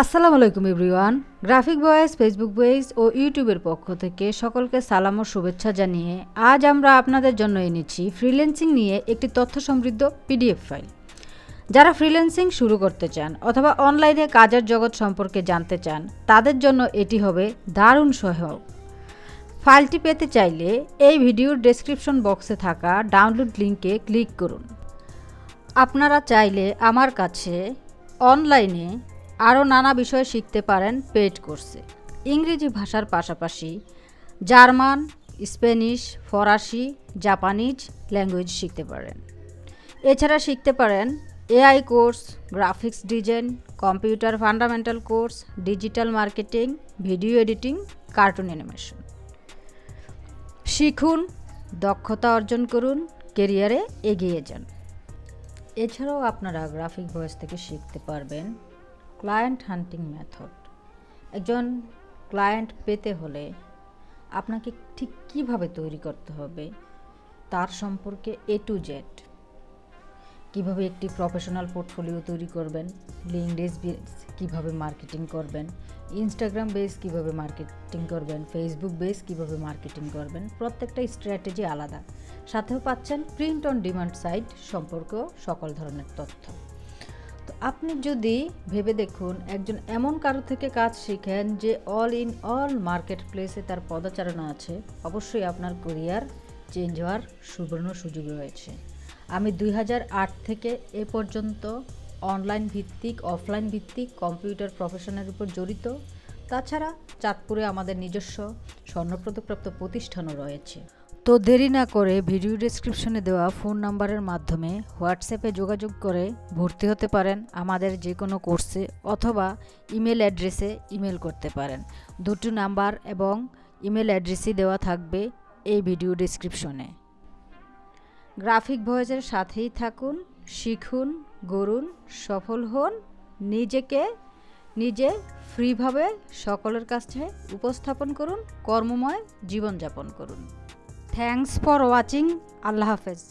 আসসালামু আলাইকুম everyone. Graphic voice Facebook page ও ইউটিউবের পক্ষ থেকে সকলকে সালাম ও শুভেচ্ছা জানিয়ে আজ আমরা আপনাদের জন্য এনেছি ফ্রিল্যান্সিং নিয়ে একটি তথ্য সমৃদ্ধ পিডিএফ ফাইল। যারা ফ্রিল্যান্সিং শুরু করতে চান অথবা অনলাইনে কাজের জগৎ সম্পর্কে জানতে চান তাদের জন্য এটি হবে দারুণ সহায়ক। ফাইলটি পেতে চাইলে এই ভিডিওর ডেসক্রিপশন বক্সে থাকা ডাউনলোড লিঙ্কে ক্লিক করুন। আপনারা চাইলে আমার কাছে অনলাইনে আরও নানা বিষয় শিখতে পারেন পেইড কোর্সে। ইংরেজি ভাষার পাশাপাশি জার্মান, স্প্যানিশ, ফরাসি, জাপানিজ ল্যাঙ্গুয়েজ শিখতে পারেন। এছাড়া শিখতে পারেন AI course, graphics design, computer fundamental course, digital marketing, video editing, cartoon animation. শিখুন, দক্ষতা অর্জন করুন, কেরিয়ারে এগিয়ে যান। এছাড়াও আপনারা গ্রাফিক ভয়েস থেকে শিখতে পারবেন ক্লায়েন্ট হান্টিং মেথড। একজন ক্লায়েন্ট পেতে হলে আপনাকে ঠিক কীভাবে তৈরি করতে হবে তার সম্পর্কে A to Z। কীভাবে একটি প্রফেশনাল পোর্টফোলিও তৈরি করবেন, লিঙ্কডইন বেস কীভাবে মার্কেটিং করবেন, ইনস্টাগ্রাম বেস কীভাবে মার্কেটিং করবেন, ফেসবুক বেস কীভাবে মার্কেটিং করবেন, প্রত্যেকটা স্ট্র্যাটেজি আলাদা। সাথেও পাচ্ছেন প্রিন্ট অন ডিমান্ড সাইট সম্পর্কেও সকল ধরনের তথ্য। তো আপনি যদি ভেবে দেখুন একজন এমন কারো থেকে কাজ শিখেন যে অল ইন অল মার্কেট প্লেসে তার পদচারণা আছে, অবশ্যই আপনার ক্যারিয়ার চেঞ্জ হওয়ার সুবর্ণ সুযোগ রয়েছে। আমি 2008 থেকে এ পর্যন্ত অনলাইন ভিত্তিক, অফলাইন ভিত্তিক কম্পিউটার প্রফেশনের উপর জড়িত। তাছাড়া চাঁদপুরে আমাদের নিজস্ব স্বর্ণপদকপ্রাপ্ত প্রতিষ্ঠানও রয়েছে। তো দেরি না করে ভিডিও ডেসক্রিপশনে দেওয়া ফোন নাম্বারের মাধ্যমে হোয়াটসঅ্যাপে যোগাযোগ করে ভর্তি হতে পারেন আমাদের যে কোনো কোর্সে, অথবা ইমেল অ্যাড্রেসে ইমেল করতে পারেন। দুটো নাম্বার এবং ইমেল অ্যাড্রেসই দেওয়া থাকবে এই ভিডিও ডেসক্রিপশনে। গ্রাফিক ভয়েসের সাথেই থাকুন, শিখুন, গড়ুন, সফল হন, নিজে ফ্রিভাবে সকলের কাছে উপস্থাপন করুন, কর্মময় জীবনযাপন করুন। Thanks for watching. আল্লাহ হাফেজ।